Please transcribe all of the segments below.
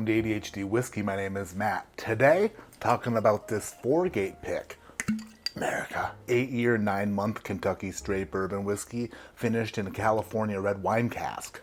welcome to ADHD Whiskey. My name is Matt. Today, talking about this 4-gate pick. America. 8-year, 9-month Kentucky straight bourbon whiskey, finished in a California red wine cask.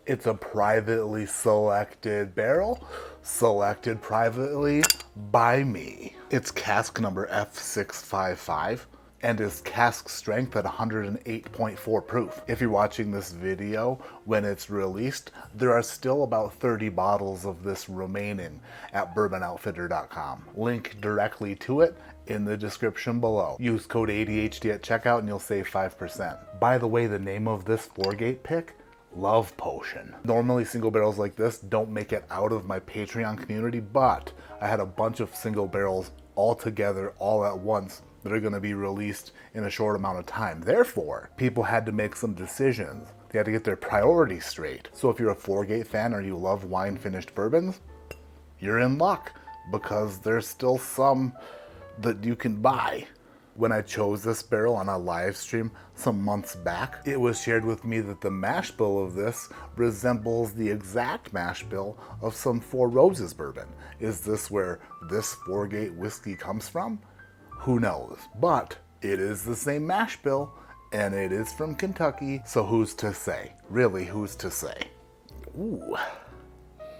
It's a privately selected barrel, selected privately by me. It's cask number F655. And is cask strength at 108.4 proof. If you're watching this video when it's released, there are still about 30 bottles of this remaining at bourbonoutfitter.com. Link directly to it in the description below. Use code ADHD at checkout and you'll save 5%. By the way, the name of this 4-gate pick, Love Potion. Normally single barrels like this don't make it out of my Patreon community, but I had a bunch of single barrels all together, all at once, that are going to be released in a short amount of time. Therefore, people had to make some decisions. They had to get their priorities straight. So if you're a 4-gate fan or you love wine finished bourbons, you're in luck because there's still some that you can buy. When I chose this barrel on a live stream some months back, it was shared with me that the mash bill of this resembles the exact mash bill of some Four Roses bourbon. Is this where this 4-gate whiskey comes from? Who knows? But it is the same mash bill, and it is from Kentucky, so who's to say? Really, who's to say? Ooh.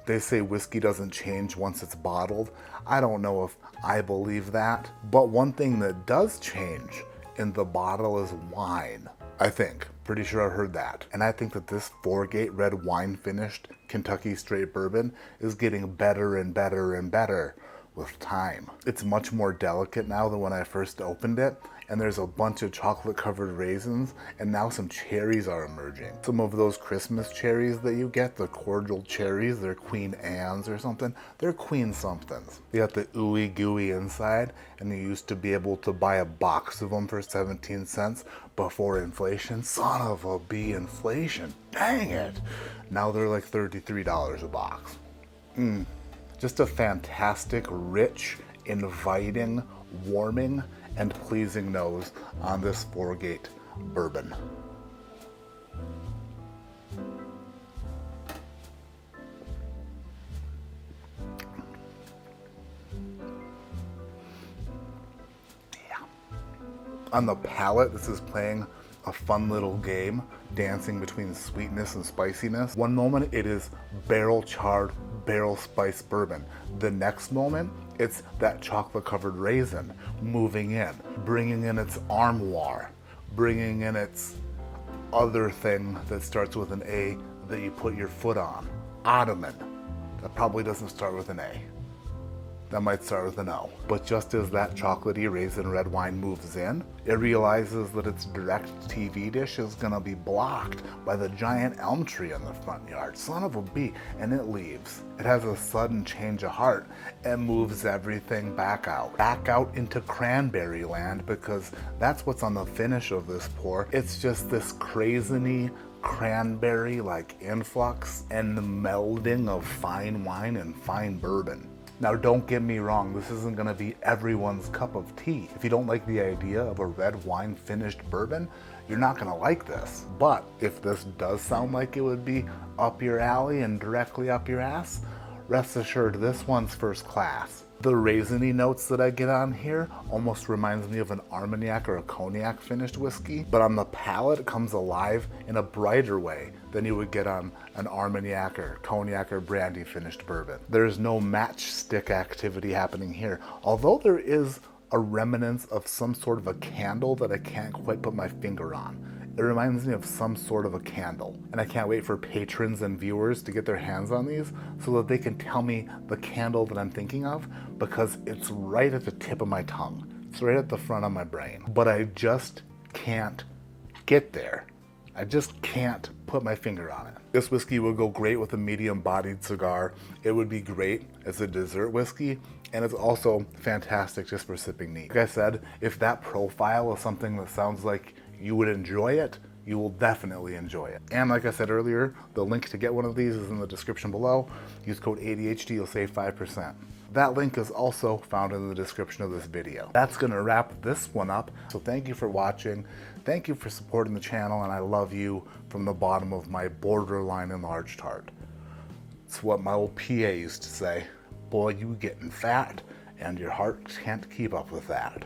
They say whiskey doesn't change once it's bottled. I don't know if I believe that, but one thing that does change in the bottle is wine. I think. Pretty sure I heard that. And I think that this 4-gate red wine finished Kentucky straight bourbon is getting better and better and better with time. It's much more delicate now than when I first opened it, and there's a bunch of chocolate covered raisins, and now some cherries are emerging. Some of those Christmas cherries that you get, the cordial cherries, they're Queen Anne's or something, they're Queen somethings. They got the ooey gooey inside, and you used to be able to buy a box of them for 17 cents before inflation. Son of a bee, inflation, dang it. Now they're like $33 a box. Just a fantastic, rich, inviting, warming, and pleasing nose on this 4-gate bourbon. Yeah. On the palate, this is playing a fun little game, dancing between sweetness and spiciness. One moment it is barrel charred, barrel spiced bourbon. The next moment, it's that chocolate covered raisin moving in, bringing in its armoire, bringing in its other thing that starts with an A that you put your foot on. Ottoman. That probably doesn't start with an A. That might start with an O. But just as that chocolatey raisin red wine moves in, it realizes that its direct TV dish is gonna be blocked by the giant elm tree in the front yard. Son of a bee, and it leaves. It has a sudden change of heart and moves everything back out into cranberry land, because that's what's on the finish of this pour. It's just this crazy cranberry like influx and the melding of fine wine and fine bourbon. Now don't get me wrong, this isn't gonna be everyone's cup of tea. If you don't like the idea of a red wine finished bourbon, you're not gonna like this. But if this does sound like it would be up your alley and directly up your ass, rest assured this one's first class. The raisiny notes that I get on here almost reminds me of an Armagnac or a Cognac finished whiskey, but on the palate it comes alive in a brighter way than you would get on an Armagnac or Cognac or brandy finished bourbon. There's no matchstick activity happening here, although there is a remnants of some sort of a candle that I can't quite put my finger on. It reminds me of some sort of a candle, and I can't wait for patrons and viewers to get their hands on these so that they can tell me the candle that I'm thinking of, because it's right at the tip of my tongue. It's right at the front of my brain, but I just can't get there. I just can't put my finger on it. This whiskey would go great with a medium-bodied cigar. It would be great as a dessert whiskey, and it's also fantastic just for sipping neat. Like I said, if that profile is something that sounds like you would enjoy it, you will definitely enjoy it. And like I said earlier, the link to get one of these is in the description below. Use code ADHD, you'll save 5%. That link is also found in the description of this video. That's gonna wrap this one up. So thank you for watching. Thank you for supporting the channel, and I love you from the bottom of my borderline enlarged heart. It's what my old PA used to say. Boy, you getting fat, and your heart can't keep up with that.